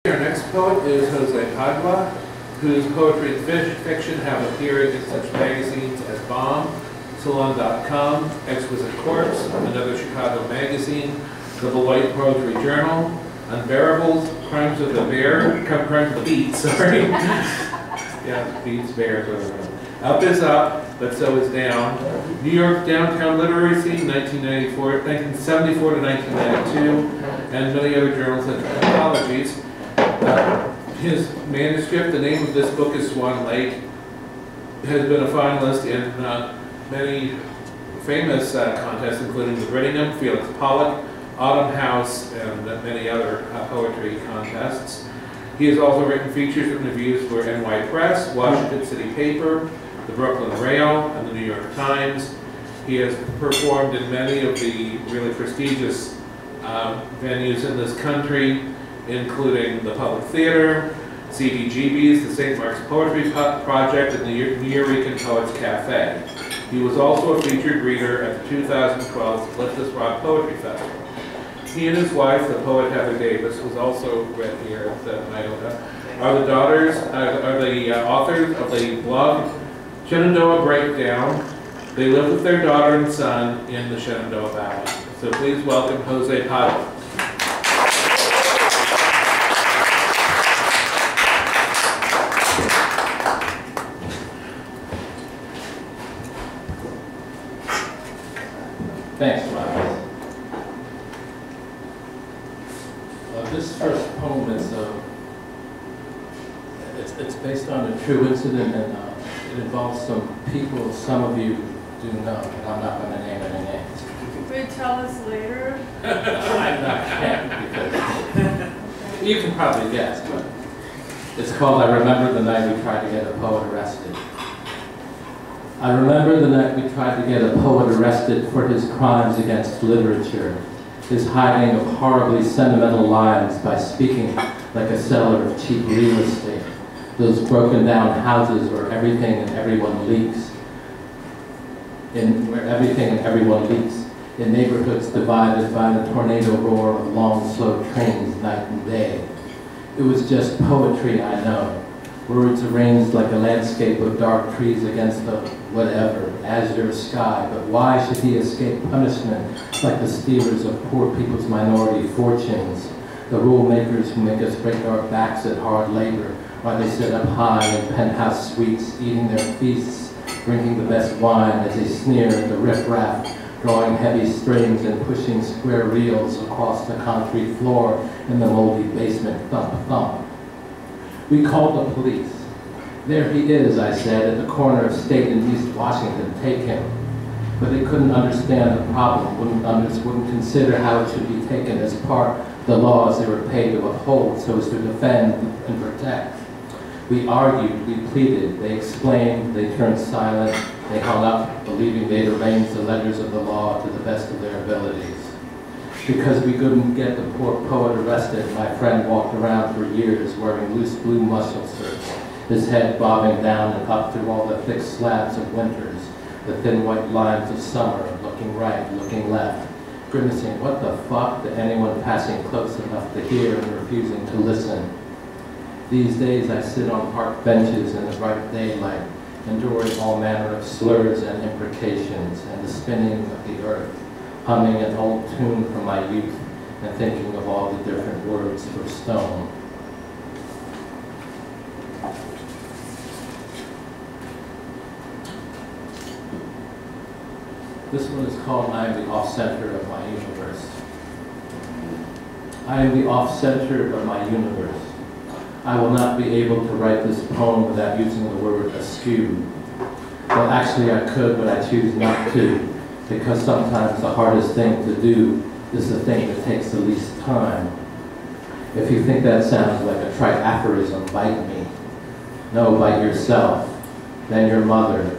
Our next poet is Jose Padua, whose poetry and fiction have appeared in such magazines as Bomb, Salon.com, Exquisite Corpse, another Chicago magazine, the Beloit Poetry Journal, Unbearables, Crimes of the Bear, Crimes of the Beat, sorry. Yeah, Beats, Bears, whatever. Up is Up, but So is Down. New York Downtown Literary Scene, 1974 to 1992, and many other journals and anthologies. His manuscript, the name of this book is Swan Lake, has been a finalist in many famous contests, including the Brittingham, Felix Pollock, Autumn House, and many other poetry contests. He has also written features and reviews for NY Press, Washington City Paper, the Brooklyn Rail, and the New York Times. He has performed in many of the really prestigious venues in this country, including the Public Theater, CBGB's, the St. Mark's Poetry Project, and the Nuyorican Poets Cafe. He was also a featured reader at the 2012 Let's Rock Poetry Festival. He and his wife, the poet Heather Davis, who's also read here at Iota, are the authors of the blog Shenandoah Breakdown. They live with their daughter and son in the Shenandoah Valley. So please welcome Jose Padua. Thanks, Miles. This first poem is it's based on a true incident, and it involves some people some of you do know, but I'm not going to name any names. Will you tell us later? I can't, because you can probably guess, but it's called I Remember the Night We Tried to Get a Poet Arrested. I remember the night we tried to get a poet arrested for his crimes against literature, his hiding of horribly sentimental lines by speaking like a seller of cheap real estate, those broken down houses where everything and everyone leaks, in neighborhoods divided by the tornado roar of long, slow trains night and day. It was just poetry, I know. Words arranged like a landscape of dark trees against the whatever, azure sky. But why should he escape punishment like the stealers of poor people's minority fortunes, the rule makers who make us break our backs at hard labor while they sit up high in penthouse suites, eating their feasts, drinking the best wine as they sneer at the riffraff, drawing heavy strings and pushing square reels across the concrete floor in the moldy basement thump thump. We called the police. There he is, I said, at the corner of State and East Washington, take him. But they couldn't understand the problem, wouldn't consider how it should be taken as part of the laws they were paid to uphold so as to defend and protect. We argued, we pleaded, they explained, they turned silent, they hung up, believing they'd arrange the letters of the law to the best of their abilities. Because we couldn't get the poor poet arrested, my friend walked around for years wearing loose blue muscle shirts, his head bobbing down and up through all the thick slabs of winters, the thin white lines of summer, looking right, looking left, grimacing, what the fuck, to anyone passing close enough to hear and refusing to listen. These days I sit on park benches in the bright daylight, enduring all manner of slurs and imprecations and the spinning of the earth, humming an old tune from my youth and thinking of all the different words for stone. This one is called I Am the Off-Center of My Universe. I am the off-center of my universe. I will not be able to write this poem without using the word askew. Well, actually I could, but I choose not to, because sometimes the hardest thing to do is the thing that takes the least time. If you think that sounds like a trite aphorism, bite me. No, bite yourself, then your mother,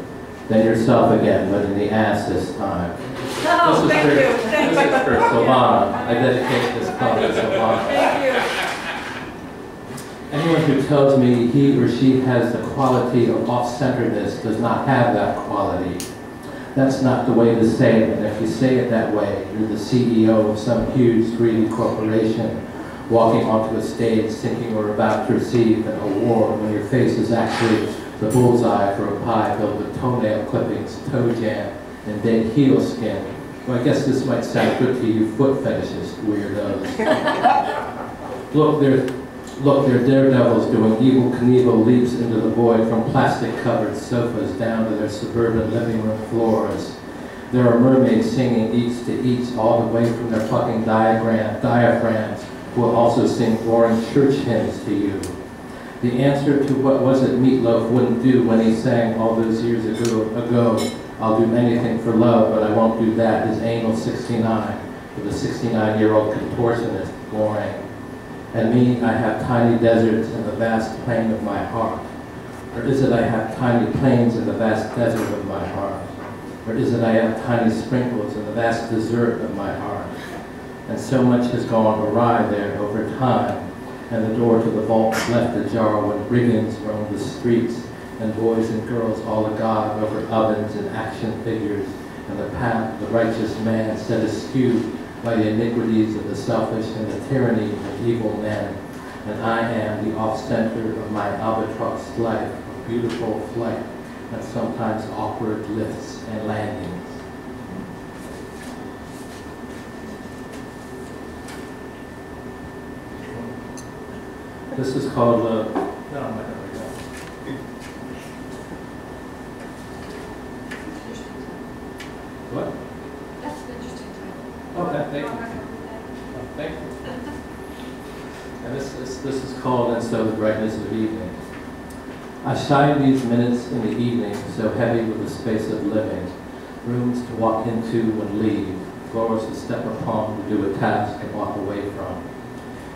then yourself again, but in the ass this time. No, thank you. This is for Silvana. I dedicate this poem to Silvana. Thank you. Anyone who tells me he or she has the quality of off-centeredness does not have that quality. That's not the way to say it, and if you say it that way, you're the CEO of some huge, greedy corporation, walking onto a stage thinking you're about to receive an award when your face is actually the bullseye for a pie filled with toenail clippings, toe jam, and dead heel skin. Well, I guess this might sound good to you foot fetishist weirdos. Look, they're daredevils doing Evel Knievel leaps into the void from plastic-covered sofas down to their suburban living room floors. There are mermaids singing each to each all the way from their fucking diaphragms, who will also sing boring church hymns to you. The answer to what was it Meatloaf wouldn't do when he sang all those years ago, I'll do anything for love, but I won't do that, is Anal 69, with a 69-year-old contortionist, boring. And me, I have tiny deserts in the vast plain of my heart. Or is it I have tiny plains in the vast desert of my heart? Or is it I have tiny sprinkles in the vast desert of my heart? And so much has gone awry there over time, and the door to the vault is left ajar when brigands roam the streets, and boys and girls all agog over ovens and action figures, and the path of the righteous man set askew by the iniquities of the selfish and the tyranny of evil men. And I am the off-center of my albatross life, a beautiful flight, and sometimes awkward lifts and landings. This is called, no, I'm not going to go. What? That's an interesting title. Oh, thank you. Oh, thank you. And this is called And So the Brightness of Evening. I shine these minutes in the evening, so heavy with the space of living, rooms to walk into and leave, floors to step upon to do a task and walk away from.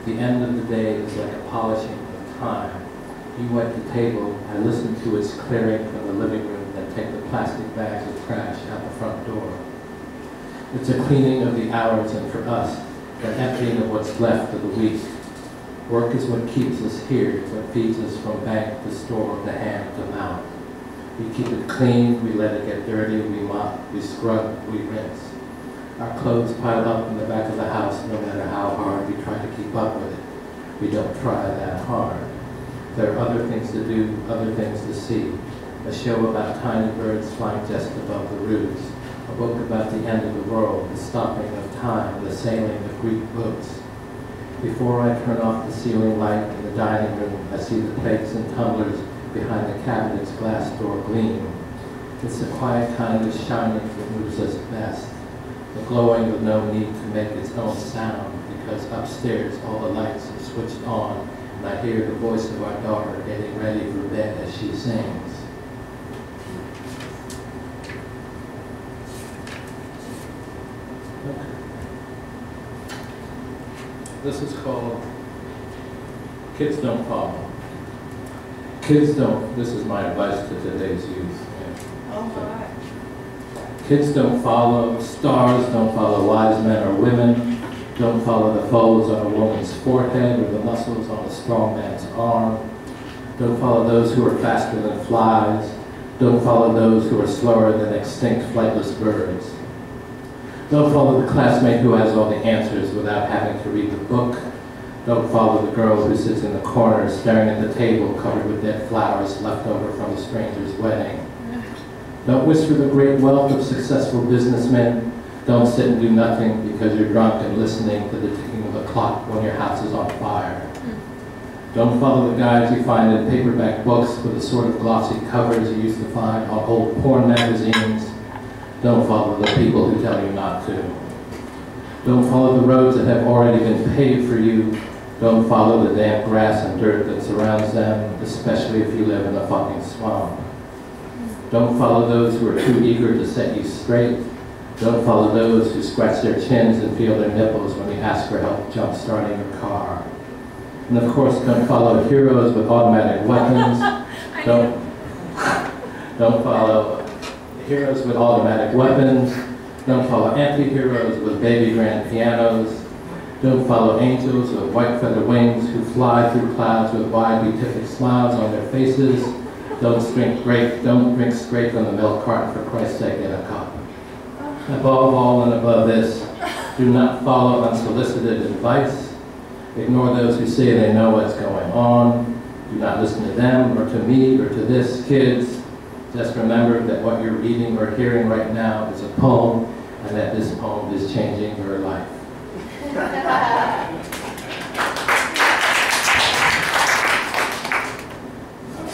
The end of the day is like a polishing of time. You wipe the table, I listen to its clearing from the living room, then take the plastic bags of trash out the front door. It's a cleaning of the hours, and for us, an emptying of what's left of the week. Work is what keeps us here, what feeds us from bank to store to hand to mouth. We keep it clean, we let it get dirty, we mop, we scrub, we rinse. Our clothes pile up in the back of the house no matter how hard we try to keep up with it. We don't try that hard. There are other things to do, other things to see. A show about tiny birds flying just above the roofs. A book about the end of the world, the stopping of time, the sailing of Greek boats. Before I turn off the ceiling light in the dining room, I see the plates and tumblers behind the cabinet's glass door gleam. It's the quiet kind of shining that moves us best. The glowing with no need to make its own sound, because upstairs all the lights are switched on, and I hear the voice of our daughter getting ready for bed as she sings. This is called Kids Don't Follow. Kids don't, this is my advice to today's youth. Oh my. Kids don't follow, stars don't follow wise men or women, don't follow the folds on a woman's forehead or the muscles on a strong man's arm, don't follow those who are faster than flies, don't follow those who are slower than extinct flightless birds. Don't follow the classmate who has all the answers without having to read the book. Don't follow the girl who sits in the corner staring at the table covered with dead flowers left over from a stranger's wedding. Don't wish for the great wealth of successful businessmen. Don't sit and do nothing because you're drunk and listening to the ticking of the clock when your house is on fire. Don't follow the guys you find in paperback books with the sort of glossy covers you used to find on old porn magazines. Don't follow the people who tell you not to. Don't follow the roads that have already been paved for you. Don't follow the damp grass and dirt that surrounds them, especially if you live in a fucking swamp. Don't follow those who are too eager to set you straight. Don't follow those who scratch their chins and feel their nipples when you ask for help jump-starting your car. And of course, don't follow heroes with automatic weapons. Don't follow heroes with automatic weapons. Don't follow anti-heroes with baby grand pianos. Don't follow angels with white feather wings who fly through clouds with wide beatific smiles on their faces. Don't drink straight from the milk carton, for Christ's sake, get a cup. Above all and above this, do not follow unsolicited advice. Ignore those who say they know what's going on. Do not listen to them or to me or to this, kids. Just remember that what you're reading or hearing right now is a poem, and that this poem is changing your life.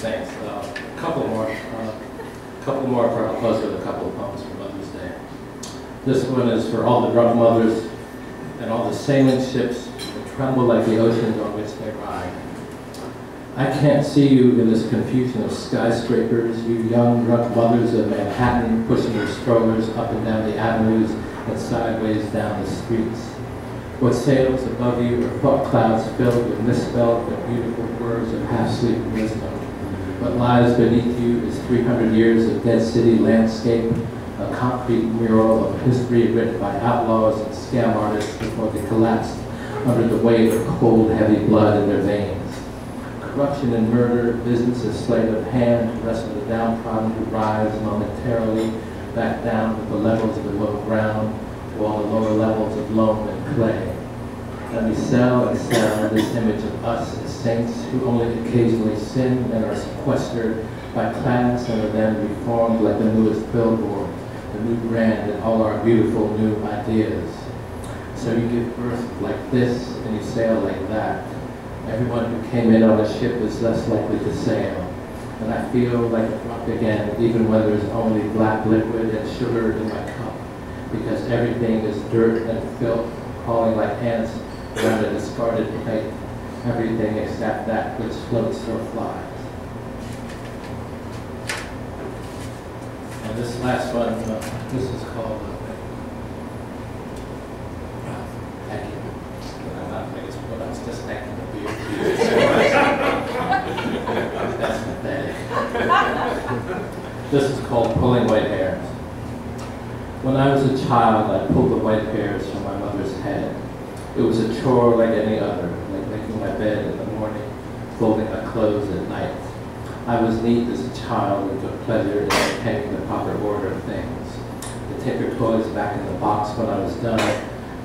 Thanks. A couple more for I'll close with a couple of poems for Mother's Day. This one is for all the drunk mothers and all the sailing ships that tremble like the oceans on which they ride. I can't see you in this confusion of skyscrapers, you young drunk mothers of Manhattan pushing your strollers up and down the avenues and sideways down the streets. What sails above you are thought clouds filled with misspelled but beautiful words of half-sleep wisdom. What lies beneath you is 300 years of dead city landscape, a concrete mural of history written by outlaws and scam artists before they collapsed under the weight of cold, heavy blood in their veins. Corruption and murder, business as sleight of hand, the rest of the downtrodden who rise momentarily back down to the levels of the low ground, to all the lower levels of loam and clay. And we sell and sell this image of us as saints who only occasionally sin and are sequestered by class and are then reformed like the newest billboard, the new brand and all our beautiful new ideas. So you give birth like this and you sail like that. Everyone who came in on a ship is less likely to sail. And I feel like a drunk again, even when there's only black liquid and sugar in my cup, because everything is dirt and filth, crawling like ants around a discarded plate. Everything except that which floats or flies. And this last one, this is called thank you. I'm not making what I was just thanking the beer. That's pathetic. This is called Pulling White Hairs. When I was a child, I pulled the white hairs from my mother's head. It was a chore like any other, like making my bed in the morning, folding my clothes at night. I was neat as a child and took pleasure in maintaining the proper order of things. The Tinker toys back in the box when I was done,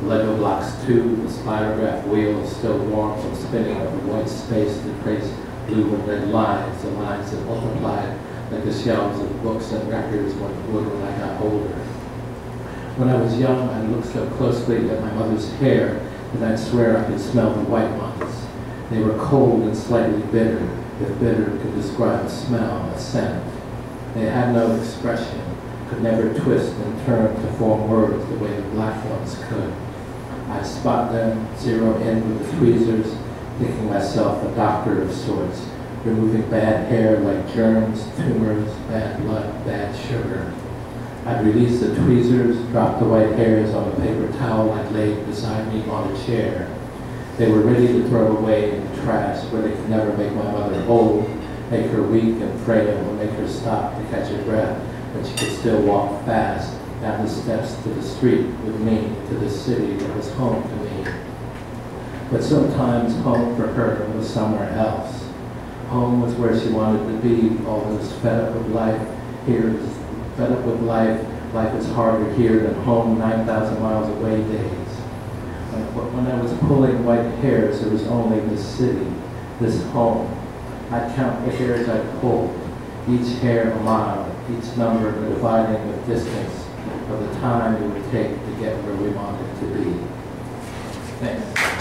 the Lego blocks too, the spirograph wheels still warm from spinning over white space to trace blue and red lines, the lines that multiplied like the shelves of books and records would when I got older. When I was young, I looked so closely at my mother's hair that I'd swear I could smell the white ones. They were cold and slightly bitter, if bitter could describe a smell, a scent. They had no expression, could never twist and turn to form words the way the black ones could. I'd spot them, zero in with the tweezers, thinking myself a doctor of sorts, removing bad hair like germs, tumors, bad blood, bad sugar. I'd release the tweezers, drop the white hairs on a paper towel I'd laid beside me on a chair. They were ready to throw away in the trash where they could never make my mother old, make her weak and frail, or make her stop to catch her breath, but she could still walk fast down the steps to the street with me to the city that was home to me. But sometimes home for her was somewhere else. Home was where she wanted to be, all those fed up with life, here is fed up with life, life is harder here than home 9,000 miles away days. When I was pulling white hairs, there was only this city, this home. I'd count the hairs I'd pulled, each hair a mile, each number dividing the distance of the time it would take to get where we wanted to be. Thanks.